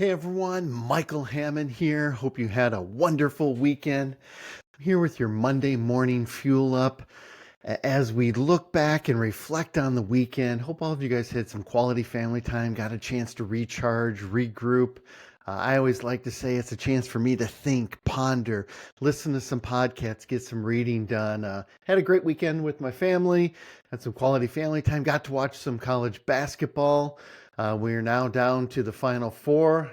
Hey everyone, Michael Hammond here. Hope you had a wonderful weekend. I'm here with your Monday morning fuel up. As we look back and reflect on the weekend, hope all of you guys had some quality family time, got a chance to recharge, regroup. I always like to say it's a chance for me to think, ponder, listen to some podcasts, get some reading done. Had a great weekend with my family, had some quality family time, got to watch some college basketball. We're now down to the Final Four.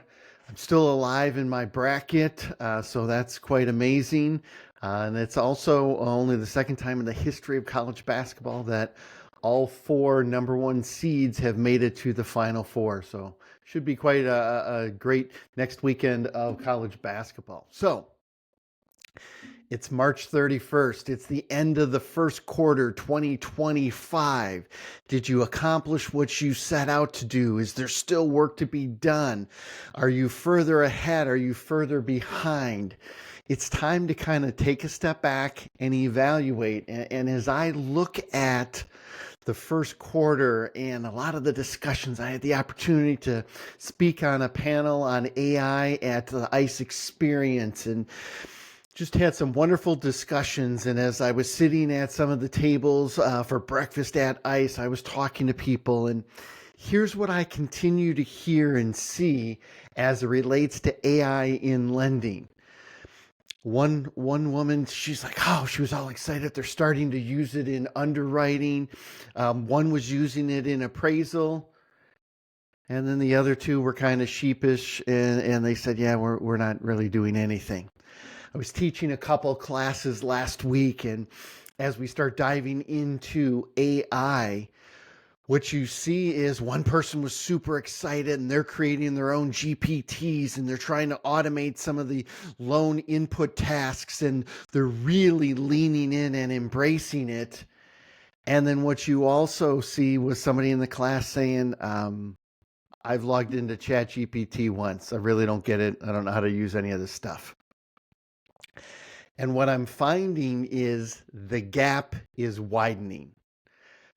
I'm still alive in my bracket, so that's quite amazing. And it's also only the second time in the history of college basketball that all four number one seeds have made it to the Final Four. So should be quite a great next weekend of college basketball. So it's March 31st. It's the end of the first quarter, 2025. Did you accomplish what you set out to do? Is there still work to be done? Are you further ahead? Are you further behind? It's time to kind of take a step back and evaluate. And as I look at the first quarter and a lot of the discussions, I had the opportunity to speak on a panel on AI at the ICE experience and just had some wonderful discussions. And as I was sitting at some of the tables for breakfast at ICE, I was talking to people, and here's what I continue to hear and see as it relates to AI in lending. One woman, she's like, oh, she was all excited. They're starting to use it in underwriting. One was using it in appraisal. And then the other two were kind of sheepish, and they said, yeah, we're not really doing anything. I was teaching a couple classes last week, and as we start diving into AI, what you see is one person was super excited and they're creating their own GPTs and they're trying to automate some of the loan input tasks and they're really leaning in and embracing it. And then what you also see was somebody in the class saying, I've logged into ChatGPT once. I really don't get it. I don't know how to use any of this stuff. And what I'm finding is the gap is widening.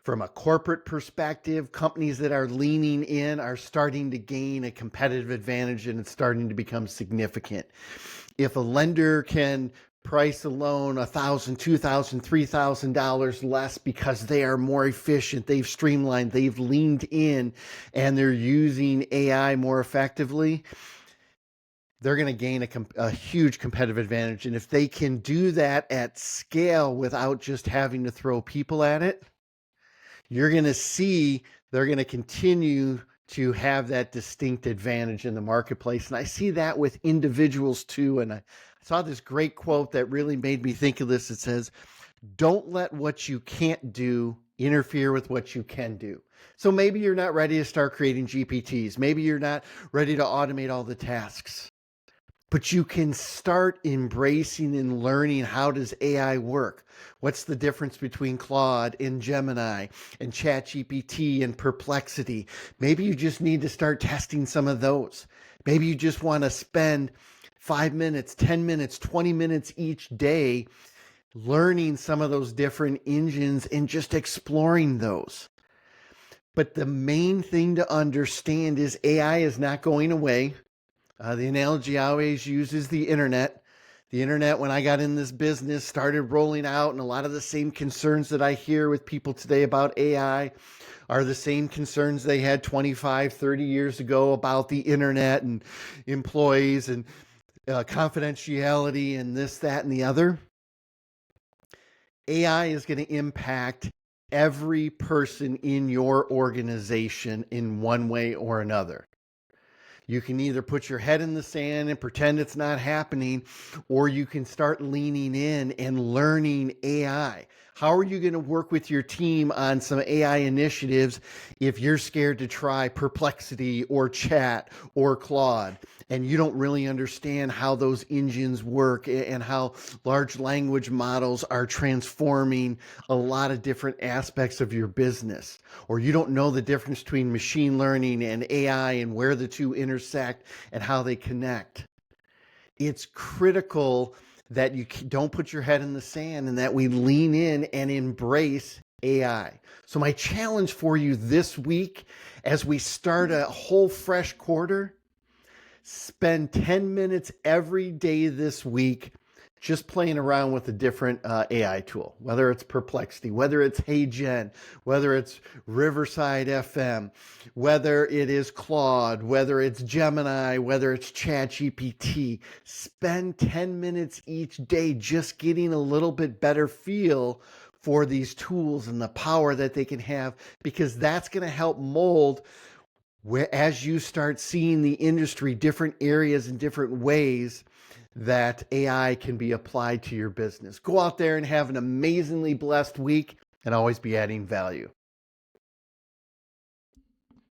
From a corporate perspective, companies that are leaning in are starting to gain a competitive advantage and it's starting to become significant. If a lender can price a loan $1,000, $2,000, $3,000 less because they are more efficient, they've streamlined, they've leaned in, and they're using AI more effectively, they're going to gain a huge competitive advantage. And if they can do that at scale without just having to throw people at it, you're going to see they're going to continue to have that distinct advantage in the marketplace. And I see that with individuals too. And I saw this great quote that really made me think of this. It says, don't let what you can't do interfere with what you can do. So maybe you're not ready to start creating GPTs. Maybe you're not ready to automate all the tasks. But you can start embracing and learning, how does AI work? What's the difference between Claude and Gemini and ChatGPT and Perplexity? Maybe you just need to start testing some of those. Maybe you just want to spend 5 minutes, 10 minutes, 20 minutes each day learning some of those different engines and just exploring those. But the main thing to understand is AI is not going away. The analogy I always use is the internet. The internet, when I got in this business, started rolling out, and a lot of the same concerns that I hear with people today about AI are the same concerns they had 25, 30 years ago about the internet and employees and confidentiality and this, that, and the other. AI is going to impact every person in your organization in one way or another. You can either put your head in the sand and pretend it's not happening, or you can start leaning in and learning AI. How are you going to work with your team on some AI initiatives if you're scared to try Perplexity or Chat or Claude and you don't really understand how those engines work and how large language models are transforming a lot of different aspects of your business? Or you don't know the difference between machine learning and AI and where the two intersect and how they connect. It's critical that you don't put your head in the sand and that we lean in and embrace AI. So my challenge for you this week, as we start a whole fresh quarter, Spend 10 minutes every day this week just playing around with a different AI tool, whether it's Perplexity, whether it's HeyGen, whether it's Riverside FM, whether it is Claude, whether it's Gemini, whether it's ChatGPT. Spend 10 minutes each day just getting a little bit better feel for these tools and the power that they can have, because that's going to help mold where, as you start seeing the industry, different areas and different ways that AI can be applied to your business. Go out there and have an amazingly blessed week, and always be adding value.